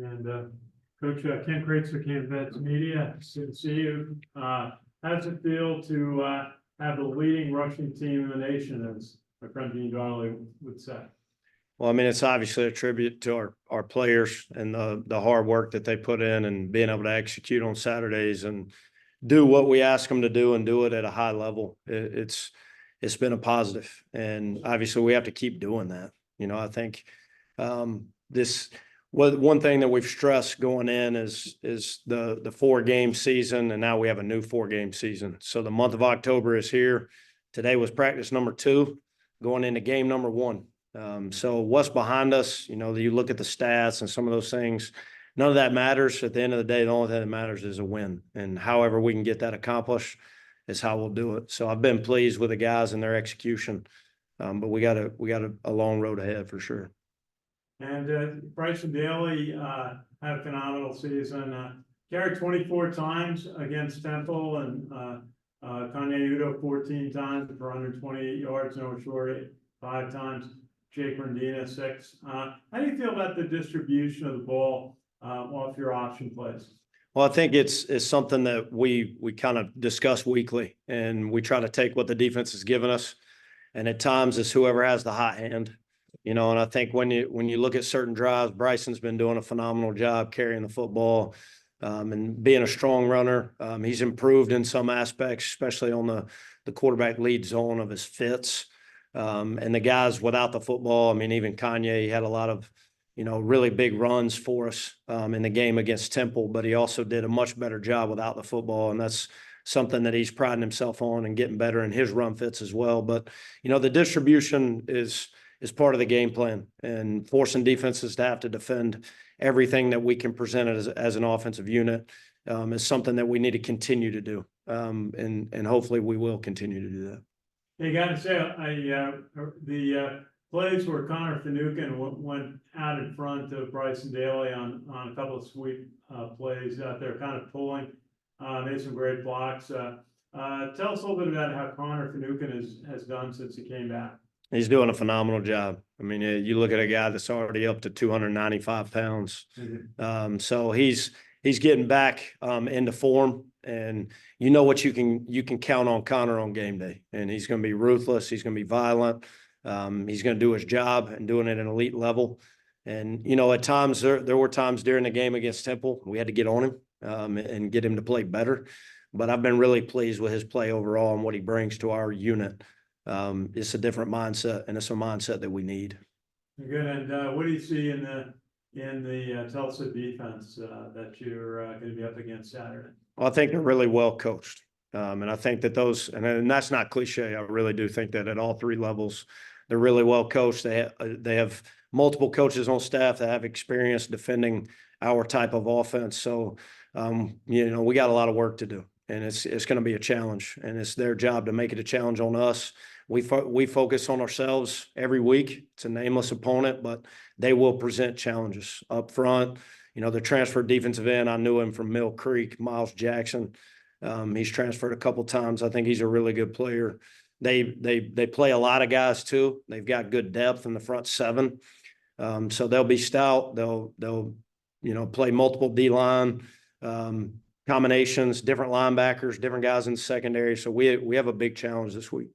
And Coach Ken Kreitzer, Camp Vets Media, good to see you. How does it feel to have the leading rushing team in the nation, as my friend Dean Darley would say? Well, I mean, it's obviously a tribute to our players and the hard work that they put in and being able to execute on Saturdays and do what we ask them to do and do it at a high level. It's been a positive, and obviously we have to keep doing that. You know, I think one thing that we've stressed going in is the 4-game season, and now we have a new 4-game season. So the month of October is here. Today was practice number 2, going into game number 1. So what's behind us, you know, you look at the stats and some of those things, none of that matters. At the end of the day, the only thing that matters is a win. And however we can get that accomplished is how we'll do it. So I've been pleased with the guys and their execution. But we got a long road ahead for sure. And Bryson Daly had a phenomenal season. Carried 24 times against Temple, and Kanye Udo 14 times for 128 yards, Noah Schurr 5 times. Jake Rendina 6. How do you feel about the distribution of the ball off your option plays? Well, I think it's something that we kind of discuss weekly, and we try to take what the defense has given us, and at times it's whoever has the hot hand, you know. And I think when you look at certain drives, Bryson's been doing a phenomenal job carrying the football and being a strong runner. He's improved in some aspects, especially on the quarterback lead zone of his fits. And the guys without the football, I mean, even Kanye, he had a lot of, you know, really big runs for us in the game against Temple, but he also did a much better job without the football. And that's something that he's priding himself on and getting better in his run fits as well. But, you know, the distribution is part of the game plan, and forcing defenses to have to defend everything that we can present as an offensive unit is something that we need to continue to do. And hopefully we will continue to do that. You got to say, the plays where Connor Finucane went out in front of Bryson Daly on a couple of sweep plays out there, kind of pulling, made some great blocks. Tell us a little bit about how Connor Finucane has done since he came back. He's doing a phenomenal job. I mean, you look at a guy that's already up to 295 pounds. Mm-hmm. So he's getting back into form. And you know what you can count on Connor on game day, and he's going to be ruthless. He's going to be violent. He's going to do his job and doing it at an elite level. And, you know, at times there were times during the game against Temple, we had to get on him and get him to play better. But I've been really pleased with his play overall and what he brings to our unit. It's a different mindset, and it's a mindset that we need. Good. And what do you see in the Tulsa defense that you're going to be up against Saturday? Well, I think they're really well coached. And I think that and that's not cliche. I really do think that at all 3 levels, they're really well coached. They have multiple coaches on staff that have experience defending our type of offense. So, you know, we got a lot of work to do, and it's going to be a challenge, and it's their job to make it a challenge on us. We focus on ourselves every week. It's a nameless opponent, but they will present challenges up front. You know, the transferred defensive end, I knew him from Mill Creek, Miles Jackson. He's transferred a couple times. I think he's a really good player. They play a lot of guys too. They've got good depth in the front 7. So they'll be stout. They'll you know, play multiple D-line combinations, different linebackers, different guys in the secondary. So we have a big challenge this week.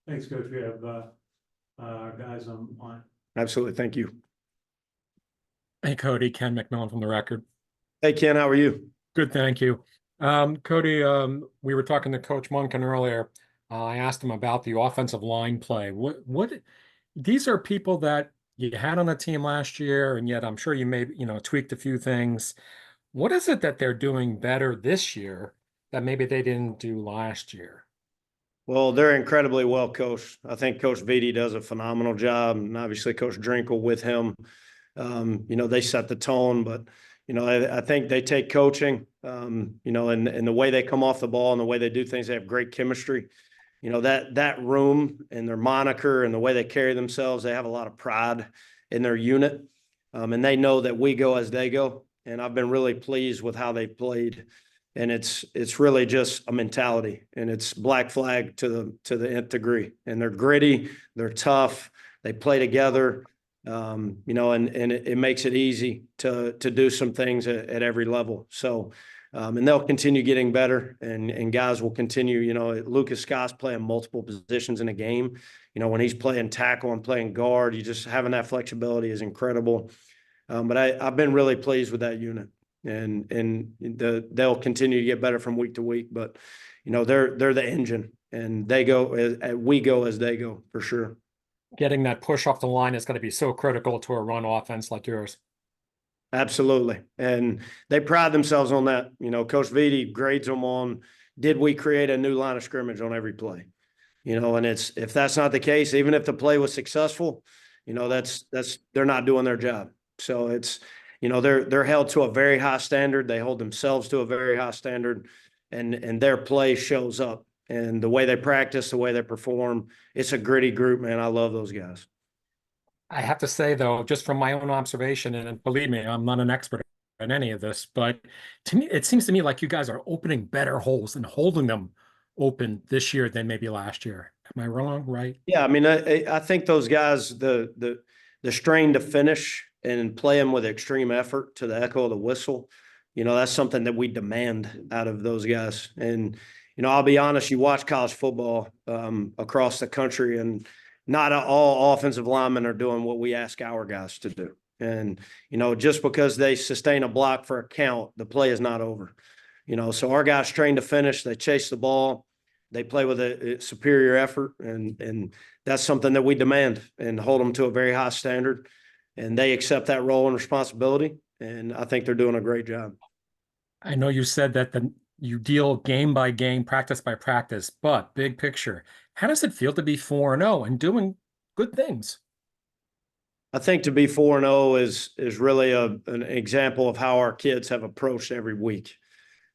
Thanks, Coach. We have guys on line. Absolutely. Thank you. Hey, Cody, Ken McMillan from The Record. Hey, Ken, how are you? Good, thank you. Cody, we were talking to Coach Munkin earlier. I asked him about the offensive line play. What these are people that you had on the team last year, and yet I'm sure you may, you know, tweaked a few things. What is it that they're doing better this year that maybe they didn't do last year? Well, they're incredibly well coached. I think Coach Vitti does a phenomenal job, and obviously Coach Drinkle with him. You know, they set the tone, but, you know, I think they take coaching, you know, and the way they come off the ball and the way they do things, they have great chemistry. You know, that room and their moniker and the way they carry themselves, they have a lot of pride in their unit. And they know that we go as they go. And I've been really pleased with how they played. And it's really just a mentality, and it's black flag to the nth degree. And they're gritty, they're tough, they play together. You know, and it makes it easy to do some things at every level. So, and they'll continue getting better, and guys will continue. You know, Lucas Scott's playing multiple positions in a game. You know, when he's playing tackle and playing guard, you just having that flexibility is incredible. But I've been really pleased with that unit, and they'll continue to get better from week to week. But you know, they're the engine, and they go we go as they go for sure. Getting that push off the line is going to be so critical to a run offense like yours. Absolutely. And they pride themselves on that. You know, Coach Vitti grades them on, did we create a new line of scrimmage on every play? You know, and if that's not the case, even if the play was successful, you know, they're not doing their job. So it's, you know, they're held to a very high standard. They hold themselves to a very high standard, and their play shows up. And the way they practice, the way they perform, it's a gritty group, man. I love those guys. I have to say, though, just from my own observation, and believe me, I'm not an expert in any of this, but to me, it seems to me like you guys are opening better holes and holding them open this year than maybe last year. Am I wrong? Right? Yeah, I mean, I think those guys, the strain to finish and playing with extreme effort to the echo of the whistle, you know, that's something that we demand out of those guys. And you know, I'll be honest, you watch college football across the country, and not all offensive linemen are doing what we ask our guys to do. And, you know, just because they sustain a block for a count, the play is not over. You know, so our guys train to finish, they chase the ball, they play with a superior effort, and that's something that we demand and hold them to a very high standard. And they accept that role and responsibility, and I think they're doing a great job. I know you said that you deal game by game, practice by practice, but big picture, how does it feel to be 4-0 and doing good things? I think to be 4-0 is really an example of how our kids have approached every week.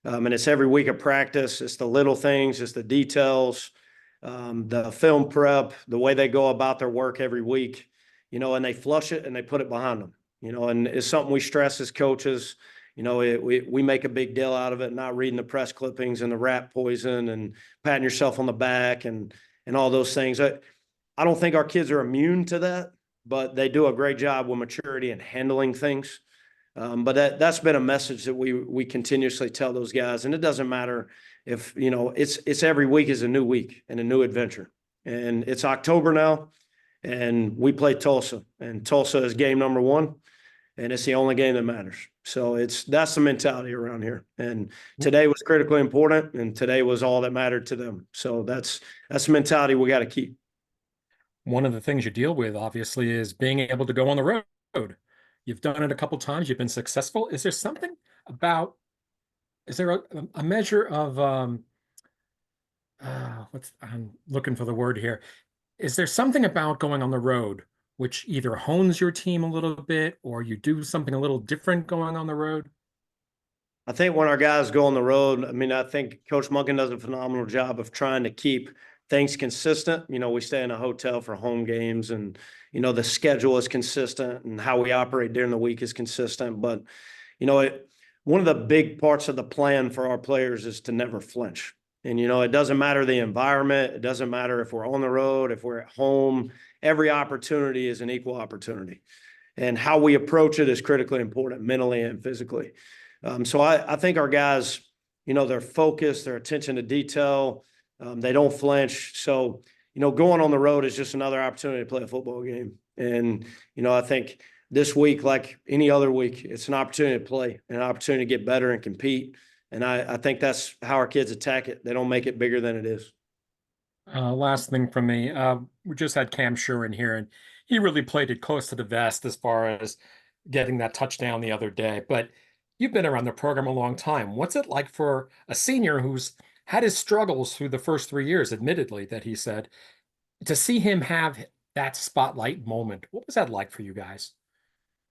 And it's every week of practice. It's the little things, it's the details, the film prep, the way they go about their work every week, you know, and they flush it and they put it behind them, you know, and it's something we stress as coaches. You know, we make a big deal out of it, not reading the press clippings and the rat poison and patting yourself on the back and all those things. I don't think our kids are immune to that, but they do a great job with maturity and handling things. But that's been a message that we continuously tell those guys. And it doesn't matter if, you know, it's every week is a new week and a new adventure. And it's October now, and we play Tulsa, and Tulsa is game number 1, and it's the only game that matters. So that's the mentality around here. And today was critically important, and today was all that mattered to them. So that's the mentality we got to keep. One of the things you deal with, obviously, is being able to go on the road. You've done it a couple times. You've been successful. Is there something about, is there a measure of, I'm looking for the word here. Is there something about going on the road which either hones your team a little bit or you do something a little different going on the road? I think when our guys go on the road, I mean, I think Coach Monken does a phenomenal job of trying to keep things consistent. You know, we stay in a hotel for home games, and, you know, the schedule is consistent and how we operate during the week is consistent. But, you know, one of the big parts of the plan for our players is to never flinch. And, you know, it doesn't matter the environment. It doesn't matter if we're on the road, if we're at home. Every opportunity is an equal opportunity. And how we approach it is critically important mentally and physically. So I think our guys, you know, they're focused, their attention to detail, they don't flinch. So, you know, going on the road is just another opportunity to play a football game. And, you know, I think this week, like any other week, it's an opportunity to play, an opportunity to get better and compete. And I think that's how our kids attack it. They don't make it bigger than it is. Last thing from me. We just had Cam Schurr in here, and he really played it close to the vest as far as getting that touchdown the other day. But you've been around the program a long time. What's it like for a senior who's had his struggles through the first 3 years, admittedly, that he said, to see him have that spotlight moment? What was that like for you guys?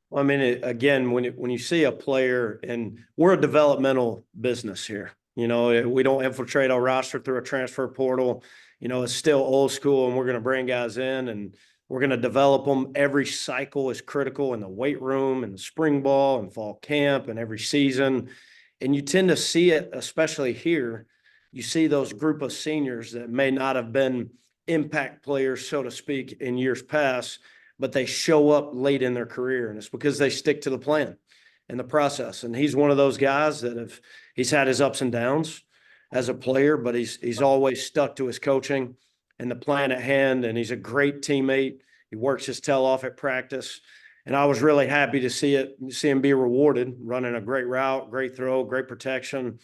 Well, I mean, again, when you see a player, and we're a developmental business here, you know, we don't infiltrate our roster through a transfer portal. You know, it's still old school, and we're going to bring guys in and we're going to develop them. Every cycle is critical in the weight room and the spring ball and fall camp and every season. And you tend to see it, especially here. You see those group of seniors that may not have been impact players, so to speak, in years past, but they show up late in their career, and it's because they stick to the plan and the process. And he's one of those guys that he's had his ups and downs as a player, but he's always stuck to his coaching and the plan at hand, and he's a great teammate. He works his tail off at practice. And I was really happy to see him be rewarded, running a great route, great throw, great protection,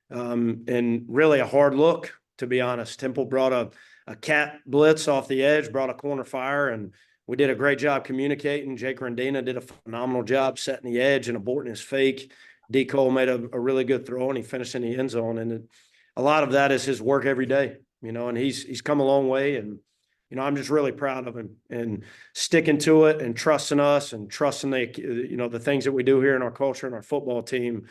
and really a hard look, to be honest. Temple brought a cat blitz off the edge, brought a corner fire, and we did a great job communicating. Jake Rendina did a phenomenal job setting the edge and aborting his fake. D. Cole made a really good throw, and he finished in the end zone. And a lot of that is his work every day, and he's come a long way. And I'm just really proud of him and sticking to it and trusting us and trusting the things that we do here in our culture and our football team.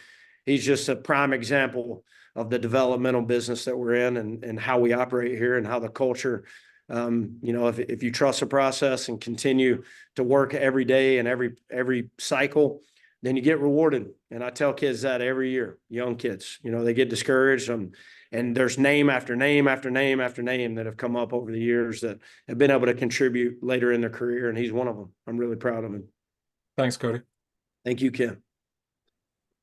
He's just a prime example of the developmental business that we're in and how we operate here and how the culture, if you trust the process and continue to work every day and every cycle, then you get rewarded. And I tell kids that every year, young kids, they get discouraged. And there's name after name after name after name that have come up over the years that have been able to contribute later in their career, and he's one of them. I'm really proud of him. Thanks, Cody. Thank you, Ken.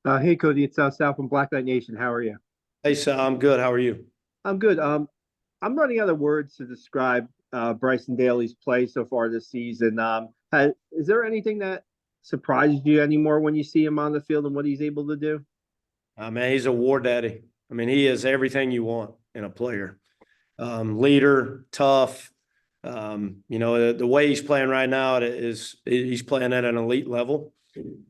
Hey, Cody, it's Sal from Black Knight Nation. How are you? Hey, Sal, I'm good. How are you? I'm good. I'm running out of words to describe Bryson Daly's play so far this season. Is there anything that surprises you anymore when you see him on the field and what he's able to do? Man, he's a war daddy. I mean, he is everything you want in a player. Leader, tough. The way he's playing right now he's playing at an elite level.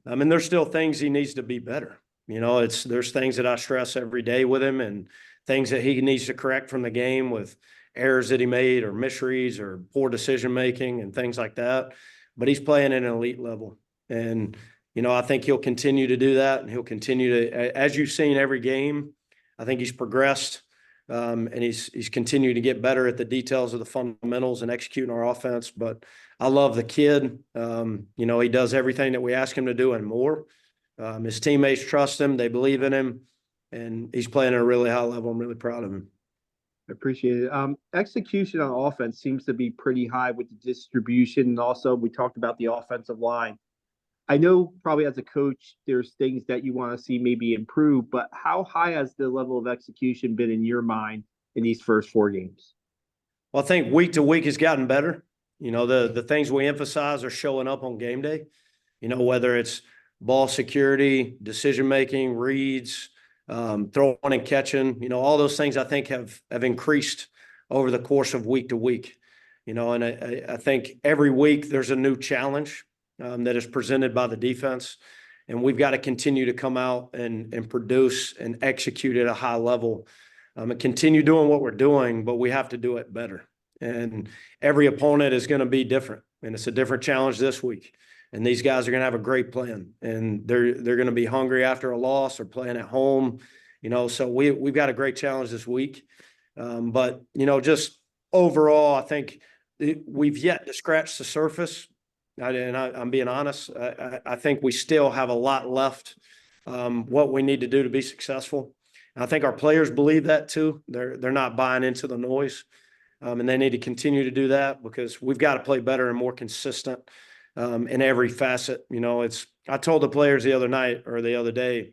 I mean, there's still things he needs to be better. There's things that I stress every day with him and things that he needs to correct from the game with errors that he made or misreads or poor decision-making and things like that. But he's playing at an elite level. And, I think he'll continue to do that, and he'll continue to, as you've seen every game, I think he's progressed, and he's continued to get better at the details of the fundamentals and executing our offense. But I love the kid. He does everything that we ask him to do and more. His teammates trust him. They believe in him, and he's playing at a really high level. I'm really proud of him. I appreciate it. Execution on offense seems to be pretty high with the distribution. And also, we talked about the offensive line. I know probably as a coach, there's things that you want to see maybe improve, but how high has the level of execution been in your mind in these first 4 games? Well, I think week to week has gotten better. The things we emphasize are showing up on game day, whether it's ball security, decision-making, reads, throwing and catching, all those things I think have increased over the course of week to week, and I think every week there's a new challenge that is presented by the defense, and we've got to continue to come out and produce and execute at a high level and continue doing what we're doing, but we have to do it better. And every opponent is going to be different, and it's a different challenge this week. And these guys are going to have a great plan, and they're going to be hungry after a loss or playing at home, so we've got a great challenge this week. But, just overall, I think we've yet to scratch the surface. I'm being honest. I think we still have a lot left, what we need to do to be successful. And I think our players believe that too. They're not buying into the noise, and they need to continue to do that because we've got to play better and more consistent in every facet. I told the players the other night or the other day,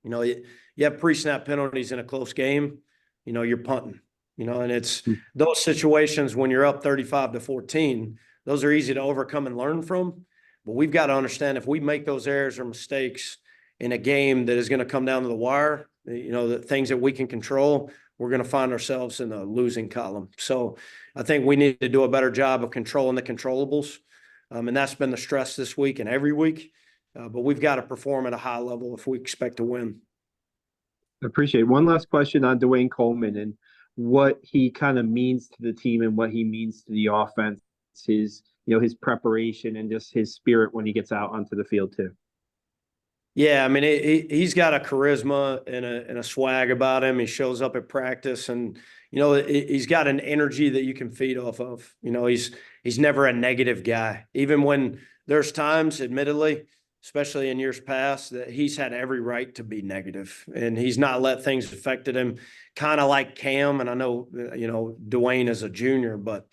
you have pre-snap penalties in a close game, you're punting, and it's those situations when you're up 35-14. Those are easy to overcome and learn from, but we've got to understand if we make those errors or mistakes in a game that is going to come down to the wire, the things that we can control, we're going to find ourselves in the losing column. So I think we need to do a better job of controlling the controllables, and that's been the stress this week and every week, but we've got to perform at a high level if we expect to win. I appreciate it. One last question on Dewayne Coleman and what he kind of means to the team and what he means to the offense. His preparation and just his spirit when he gets out onto the field too. Yeah, I mean, he's got a charisma and a swag about him. He shows up at practice, and he's got an energy that you can feed off of. He's never a negative guy, even when there's times, admittedly, especially in years past, that he's had every right to be negative, and he's not let things affect him. Kind of like Cam, and I know Dewayne is a junior, but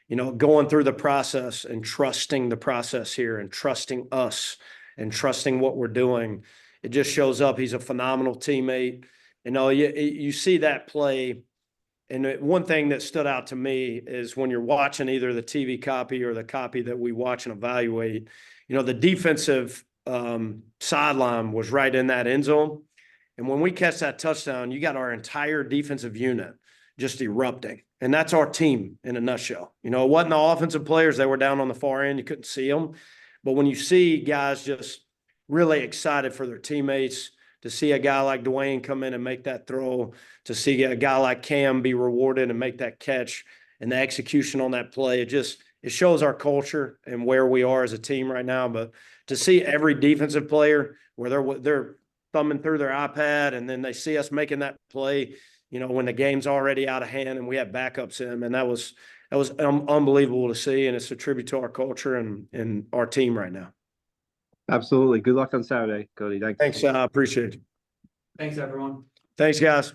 you know, going through the process and trusting the process here and trusting us and trusting what we're doing. It just shows up. He's a phenomenal teammate. You know, you see that play. And one thing that stood out to me is when you're watching either the TV copy or the copy that we watch and evaluate, you know, the defensive sideline was right in that end zone. And when we catch that touchdown, you got our entire defensive unit just erupting. And that's our team in a nutshell. You know, it wasn't the offensive players that were down on the far end. You couldn't see them. But when you see guys just really excited for their teammates, to see a guy like Dewayne come in and make that throw, to see a guy like Cam be rewarded and make that catch, and the execution on that play, it shows our culture and where we are as a team right now. But to see every defensive player where they're thumbing through their iPad and then they see us making that play, you know, when the game's already out of hand and we have backups in, and that was unbelievable to see, and it's a tribute to our culture and our team right now. Absolutely. Good luck on Saturday, Cody. Thanks. Thanks, I appreciate it. Thanks, everyone. Thanks, guys.